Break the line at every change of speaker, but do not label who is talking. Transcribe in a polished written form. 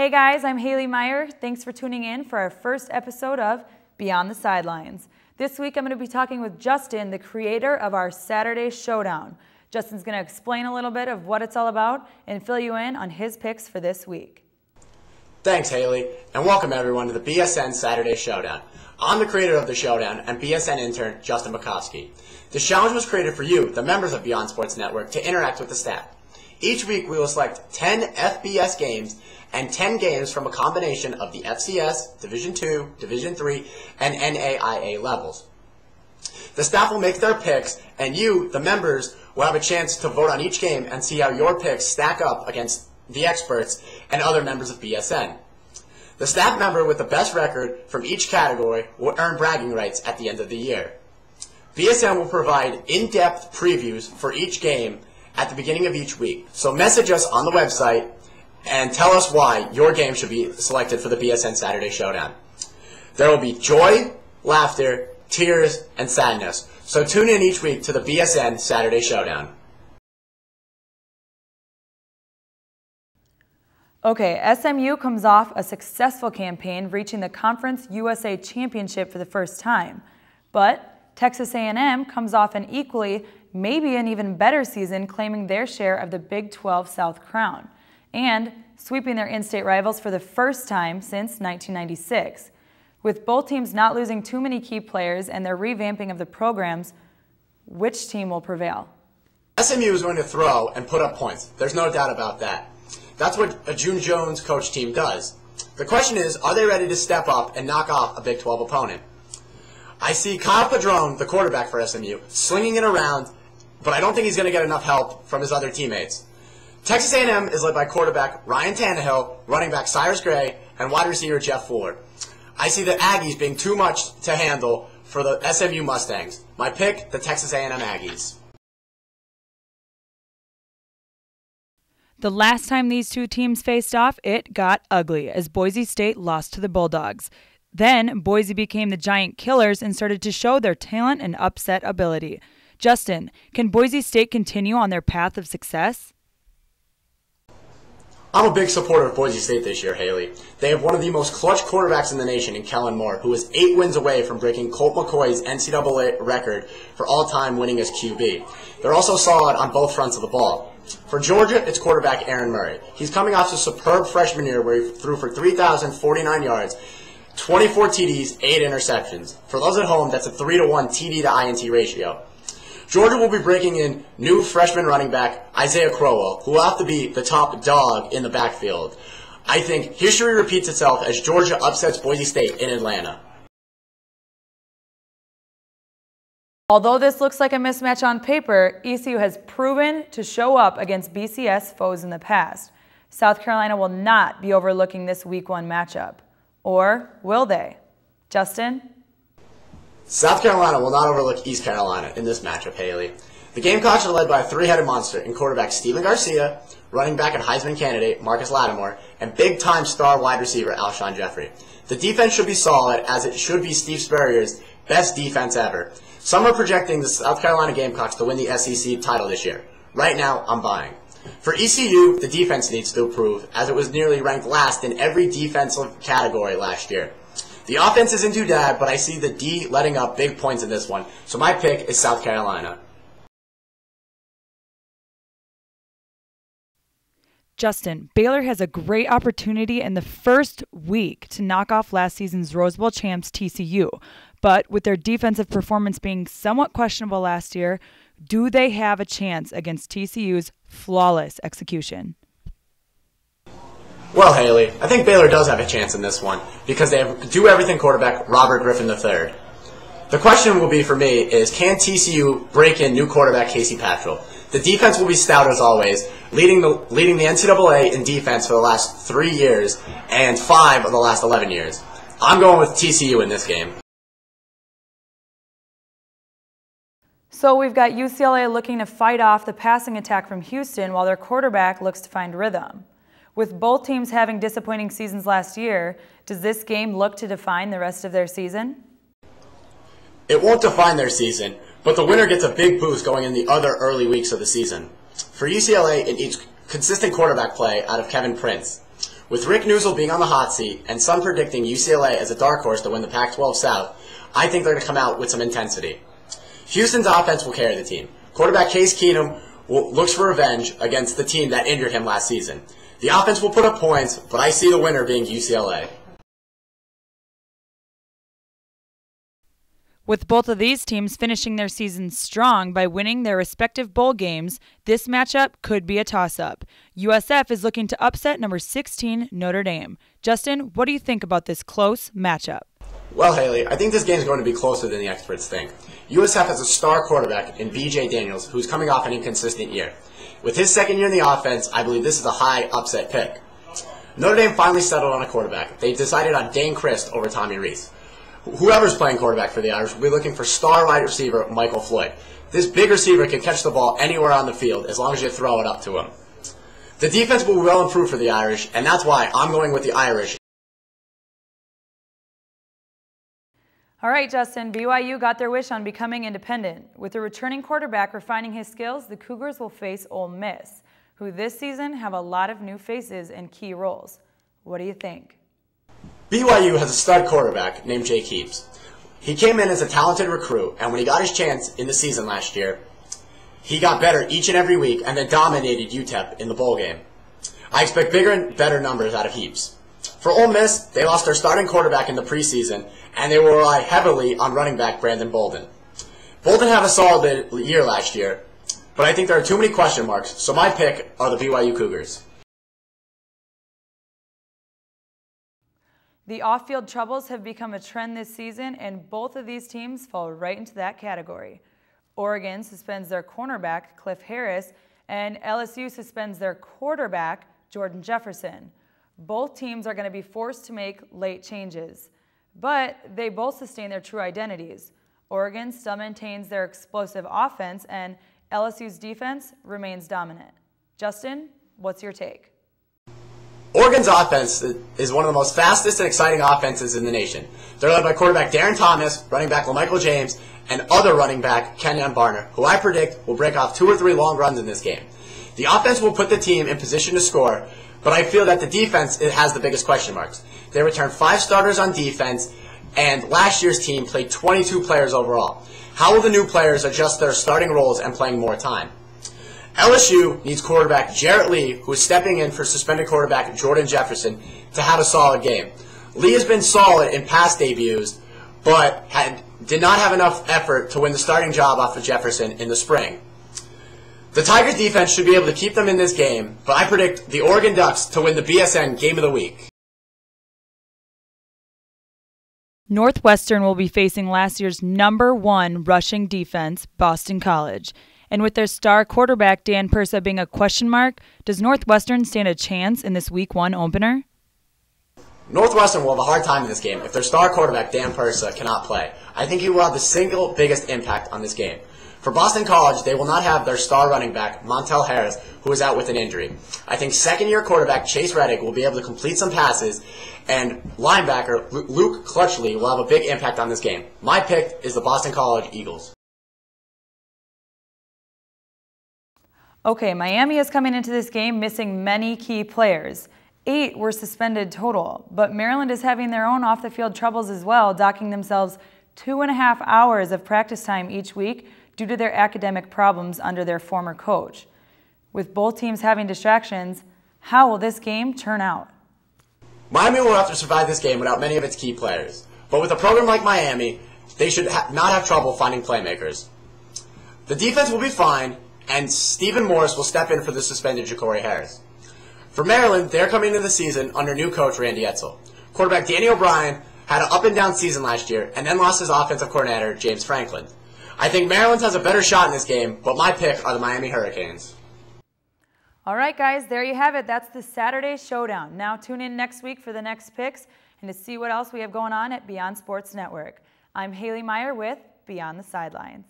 Hey guys, I'm Hailie Meyer. Thanks for tuning in for our first episode of Beyond the Sidelines. This week I'm going to be talking with Justin, the creator of our Saturday Showdown. Justin's going to explain a little bit of what it's all about and fill you in on his picks for this week.
Thanks, Hailie, and welcome everyone to the BSN Saturday Showdown. I'm the creator of the Showdown and BSN intern Justin McCoskey. This challenge was created for you, the members of Beyond Sports Network, to interact with the staff. Each week we will select 10 FBS games and 10 games from a combination of the FCS, Division II, Division III, and NAIA levels. The staff will make their picks, and you, the members, will have a chance to vote on each game and see how your picks stack up against the experts and other members of BSN. The staff member with the best record from each category will earn bragging rights at the end of the year. BSN will provide in-depth previews for each game at the beginning of each week. So message us on the website and tell us why your game should be selected for the BSN Saturday Showdown. There will be joy, laughter, tears, and sadness. So tune in each week to the BSN Saturday Showdown.
Okay, SMU comes off a successful campaign reaching the Conference USA Championship for the first time. But Texas A&M comes off an equally, maybe an even better season, claiming their share of the Big 12 South crown and sweeping their in-state rivals for the first time since 1996. With both teams not losing too many key players and their revamping of the programs, which team will prevail?
SMU is going to throw and put up points. There's no doubt about that. That's what a June Jones coach team does. The question is, are they ready to step up and knock off a Big 12 opponent? I see Kyle Padron, the quarterback for SMU, slinging it around, but I don't think he's going to get enough help from his other teammates. Texas A&M is led by quarterback Ryan Tannehill, running back Cyrus Gray, and wide receiver Jeff Fuller. I see the Aggies being too much to handle for the SMU Mustangs. My pick, the Texas A&M Aggies.
The last time these two teams faced off, it got ugly as Boise State lost to the Bulldogs. Then, Boise became the Giant Killers and started to show their talent and upset ability. Justin, can Boise State continue on their path of success?
I'm a big supporter of Boise State this year, Hailie. They have one of the most clutch quarterbacks in the nation in Kellen Moore, who is 8 wins away from breaking Colt McCoy's NCAA record for all-time winning as QB. They're also solid on both fronts of the ball. For Georgia, it's quarterback Aaron Murray. He's coming off a superb freshman year where he threw for 3,049 yards, 24 TDs, 8 interceptions. For those at home, that's a 3-to-1 TD to INT ratio. Georgia will be breaking in new freshman running back Isaiah Crowell, who will have to be the top dog in the backfield. I think history repeats itself as Georgia upsets Boise State in Atlanta.
Although this looks like a mismatch on paper, ECU has proven to show up against BCS foes in the past. South Carolina will not be overlooking this Week 1 matchup. Or will they? Justin?
South Carolina will not overlook East Carolina in this matchup, Hailie. The Gamecocks are led by a three-headed monster in quarterback Steven Garcia, running back and Heisman candidate Marcus Lattimore, and big-time star wide receiver Alshon Jeffrey. The defense should be solid, as it should be Steve Spurrier's best defense ever. Some are projecting the South Carolina Gamecocks to win the SEC title this year. Right now, I'm buying. For ECU, the defense needs to improve, as it was nearly ranked last in every defensive category last year. The offense isn't too bad, but I see the D letting up big points in this one, so my pick is South Carolina.
Justin, Baylor has a great opportunity in the first week to knock off last season's Rose Bowl champs TCU, but with their defensive performance being somewhat questionable last year, do they have a chance against TCU's flawless execution?
Well, Hailie, I think Baylor does have a chance in this one because they have do-everything quarterback Robert Griffin III. The question will be for me is, can TCU break in new quarterback Casey Patchell? The defense will be stout as always, leading the NCAA in defense for the last 3 years and 5 of the last 11 years. I'm going with TCU in this game.
So we've got UCLA looking to fight off the passing attack from Houston while their quarterback looks to find rhythm. With both teams having disappointing seasons last year, does this game look to define the rest of their season?
It won't define their season, but the winner gets a big boost going in the other early weeks of the season. For UCLA, it needs consistent quarterback play out of Kevin Prince. With Rick Newsel being on the hot seat and some predicting UCLA as a dark horse to win the Pac-12 South, I think they're going to come out with some intensity. Houston's offense will carry the team. Quarterback Case Keenum looks for revenge against the team that injured him last season. The offense will put up points, but I see the winner being UCLA.
With both of these teams finishing their seasons strong by winning their respective bowl games, this matchup could be a toss-up. USF is looking to upset number 16 Notre Dame. Justin, what do you think about this close matchup?
Well, Hailie, I think this game is going to be closer than the experts think. USF has a star quarterback in B.J. Daniels, who's coming off an inconsistent year. With his second year in the offense, I believe this is a high upset pick. Notre Dame finally settled on a quarterback. They decided on Dane Christ over Tommy Rees. Whoever's playing quarterback for the Irish will be looking for star wide receiver Michael Floyd. This big receiver can catch the ball anywhere on the field as long as you throw it up to him. The defense will be well improved for the Irish, and that's why I'm going with the Irish.
All right, Justin, BYU got their wish on becoming independent. With a returning quarterback refining his skills, the Cougars will face Ole Miss, who this season have a lot of new faces and key roles. What do you think?
BYU has a stud quarterback named Jake Heaps. He came in as a talented recruit, and when he got his chance in the season last year, he got better each and every week and then dominated UTEP in the bowl game. I expect bigger and better numbers out of Heaps. For Ole Miss, they lost their starting quarterback in the preseason, and they will rely heavily on running back Brandon Bolden. Bolden had a solid year last year, but I think there are too many question marks, so my pick are the BYU Cougars.
The off-field troubles have become a trend this season, and both of these teams fall right into that category. Oregon suspends their cornerback, Cliff Harris, and LSU suspends their quarterback, Jordan Jefferson. Both teams are going to be forced to make late changes, but they both sustain their true identities. Oregon still maintains their explosive offense, and LSU's defense remains dominant. Justin, what's your take?
Oregon's offense is one of the most fastest and exciting offenses in the nation. They're led by quarterback Darren Thomas, running back LaMichael James, and other running back Kenyon Barner, who I predict will break off 2 or 3 long runs in this game. The offense will put the team in position to score, but I feel that the defense has the biggest question marks. They returned 5 starters on defense, and last year's team played 22 players overall. How will the new players adjust their starting roles and playing more time? LSU needs quarterback Jarrett Lee, who is stepping in for suspended quarterback Jordan Jefferson, to have a solid game. Lee has been solid in past debuts, but did not have enough effort to win the starting job off of Jefferson in the spring. The Tigers defense should be able to keep them in this game, but I predict the Oregon Ducks to win the BSN Game of the Week.
Northwestern will be facing last year's #1 rushing defense, Boston College. And with their star quarterback Dan Persa being a question mark, does Northwestern stand a chance in this Week 1 opener?
Northwestern will have a hard time in this game if their star quarterback Dan Persa cannot play. I think he will have the single biggest impact on this game. For Boston College, they will not have their star running back, Montel Harris, who is out with an injury. I think second-year quarterback Chase Reddick will be able to complete some passes, and linebacker Luke Clutchley will have a big impact on this game. My pick is the Boston College Eagles.
Okay, Miami is coming into this game missing many key players. 8 were suspended total, but Maryland is having their own off-the-field troubles as well, docking themselves 2.5 hours of practice time each week due to their academic problems under their former coach. With both teams having distractions, how will this game turn out?
Miami will have to survive this game without many of its key players, but with a program like Miami, they should not have trouble finding playmakers. The defense will be fine, and Stephen Morris will step in for the suspended Ja'Cory Harris. For Maryland, they're coming into the season under new coach Randy Edsall. Quarterback Danny O'Brien had an up-and-down season last year and then lost his offensive coordinator, James Franklin. I think Maryland has a better shot in this game, but my pick are the Miami Hurricanes.
All right, guys, there you have it. That's the Saturday Showdown. Now tune in next week for the next picks and to see what else we have going on at Beyond Sports Network. I'm Hailie Meyer with Beyond the Sidelines.